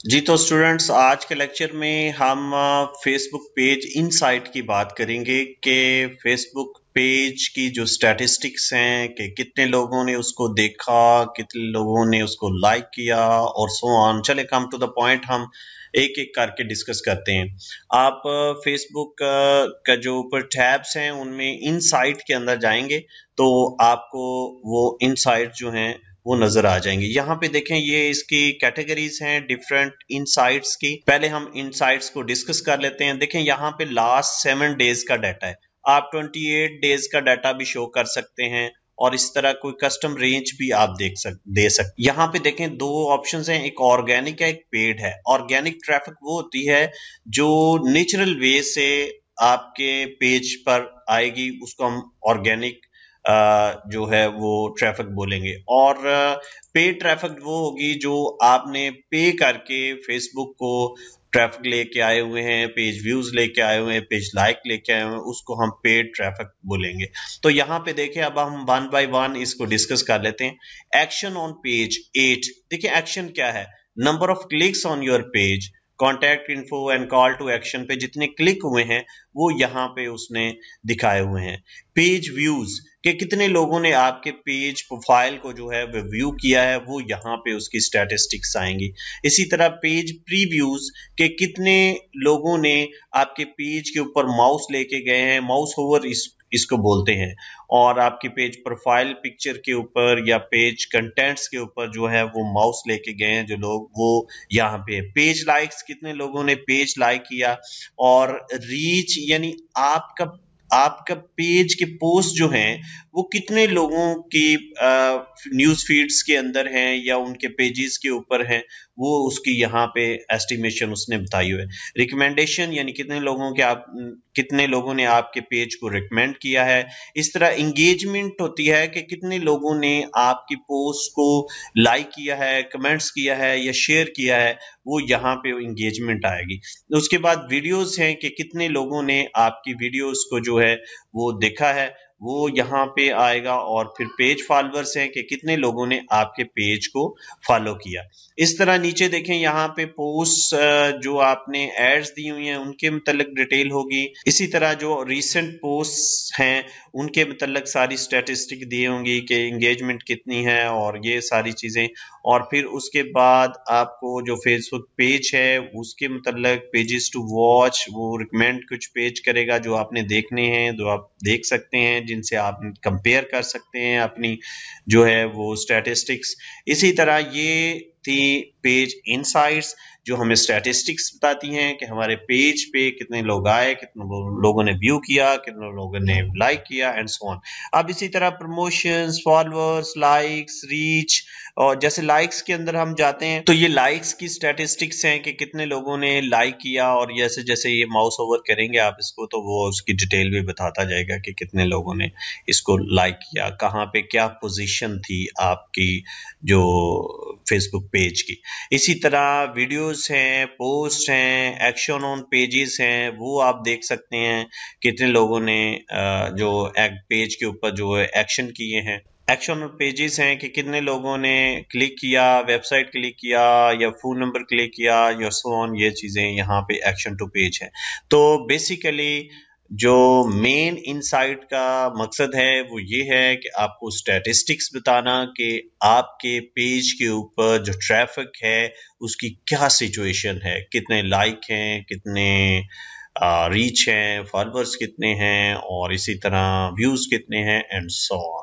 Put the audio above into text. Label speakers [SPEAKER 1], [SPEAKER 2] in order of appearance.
[SPEAKER 1] जी तो स्टूडेंट्स, आज के लेक्चर में हम फेसबुक पेज इनसाइट की बात करेंगे कि फेसबुक पेज की जो स्टैटिस्टिक्स हैं कि कितने लोगों ने उसको देखा, कितने लोगों ने उसको लाइक किया और सो ऑन। चले कम टू द पॉइंट, हम एक एक करके डिस्कस करते हैं। आप फेसबुक का जो ऊपर टैब्स हैं उनमें इनसाइट के अंदर जाएंगे तो आपको वो इनसाइट जो हैं वो नजर आ जाएंगे। यहाँ पे देखें, ये इसकी कैटेगरीज हैं डिफरेंट इनसाइट्स की। पहले हम इनसाइट्स को डिस्कस कर लेते हैं। देखें, यहाँ पे लास्ट 7 डेज का डाटा है। आप 28 डेज का डाटा भी शो कर सकते हैं और इस तरह कोई कस्टम रेंज भी आप दे सकते। यहाँ पे देखें, दो ऑप्शंस हैं, एक ऑर्गेनिक है, एक पेड है। ऑर्गेनिक ट्रैफिक वो होती है जो नेचुरल वे से आपके पेज पर आएगी, उसको हम ऑर्गेनिक जो है वो ट्रैफिक बोलेंगे। और पेड ट्रैफिक वो होगी जो आपने पे करके फेसबुक को ट्रैफिक लेके आए हुए हैं, पेज व्यूज लेके आए हुए हैं, पेज लाइक लेके आए हुए हैं, उसको हम पेड ट्रैफिक बोलेंगे। तो यहाँ पे देखिए, अब हम वन बाय वन इसको डिस्कस कर लेते हैं। Action on page 8। देखिए एक्शन क्या है, number of clicks on your page, contact info and call to action पे जितने क्लिक हुए हैं वो यहाँ पे उसने दिखाए हुए हैं। पेज व्यूज कि कितने लोगों ने आपके पेज प्रोफाइल को जो है वो व्यू किया है, वो यहाँ पे उसकी स्टैटिस्टिक्स आएंगी। इसी तरह पेज प्रीव्यूज के कितने लोगों ने आपके पेज के ऊपर माउस लेके गए हैं, माउस ओवर इसको बोलते हैं, और आपकी पेज प्रोफाइल पिक्चर के ऊपर या पेज कंटेंट्स के ऊपर जो है वो माउस लेके गए हैं जो लोग, वो यहाँ पे। पेज लाइक्स, कितने लोगों ने पेज लाइक किया। और रीच यानी आपका आपका पेज के पोस्ट जो हैं वो कितने लोगों की न्यूज फीड्स के अंदर हैं या उनके पेजेस के ऊपर हैं, वो उसकी यहाँ पे एस्टिमेशन उसने बताई हुई है। रिकमेंडेशन यानी कितने लोगों ने आपके पेज को रिकमेंड किया है। इस तरह इंगेजमेंट होती है कि कितने लोगों ने आपकी पोस्ट को लाइक किया है, कमेंट्स किया है या शेयर किया है, वो यहाँ पे इंगेजमेंट आएगी। उसके बाद वीडियोस हैं कि कितने लोगों ने आपकी वीडियोस को जो है वो देखा है, वो यहाँ पे आएगा। और फिर पेज फॉलोअर्स हैं कि कितने लोगों ने आपके पेज को फॉलो किया। इस तरह नीचे देखें, यहाँ पे पोस्ट जो आपने एड्स दी हुई हैं उनके मतलब डिटेल होगी। इसी तरह जो रिसेंट पोस्ट हैं उनके मतलब सारी स्टैटिस्टिक दी होंगी कि एंगेजमेंट कितनी है और ये सारी चीजें। और फिर उसके बाद आपको जो फेसबुक पेज है उसके मतलब पेजेस टू वॉच, वो रिकमेंड कुछ पेज करेगा जो आपने देखने हैं, जो आप देख सकते हैं, जिनसे आप कंपेयर कर सकते हैं अपनी जो है वो स्टैटिस्टिक्स। इसी तरह ये थी पेज इनसाइट्स जो हमें स्टैटिस्टिक्स बताती हैं कि हमारे पेज पे कितने लोग आए, कितने लोगों ने व्यू किया, कितने लोगों ने लाइक किया एंड सो ऑन। अब इसी तरह प्रमोशंस, फॉलोअर्स, लाइक्स, रीच, और जैसे लाइक्स के अंदर हम जाते हैं तो ये लाइक्स की स्टैटिस्टिक्स हैं कि कितने लोगों ने लाइक किया, और जैसे जैसे ये माउस ओवर करेंगे आप इसको तो वो उसकी डिटेल भी बताता जाएगा कि कितने लोगों ने इसको लाइक किया, कहाँ पे क्या पोजीशन थी आपकी जो फेसबुक पेज की। इसी तरह वीडियोस हैं, पोस्ट हैं, एक्शन ऑन पेजेस हैं, वो आप देख सकते हैं कितने लोगों ने जो पेज के ऊपर जो एक्शन किए हैं। एक्शन ऑन पेजेस हैं कि कितने लोगों ने क्लिक किया, वेबसाइट क्लिक किया या फोन नंबर क्लिक किया या सो ऑन, ये चीजें यहाँ पे एक्शन टू पेज है। तो बेसिकली जो मेन इनसाइट का मकसद है वो ये है कि आपको स्टैटिस्टिक्स बताना कि आपके पेज के ऊपर जो ट्रैफिक है उसकी क्या सिचुएशन है, कितने लाइक हैं, कितने रीच हैं, फॉलोअर्स कितने हैं और इसी तरह व्यूज कितने हैं एंड सो ऑन।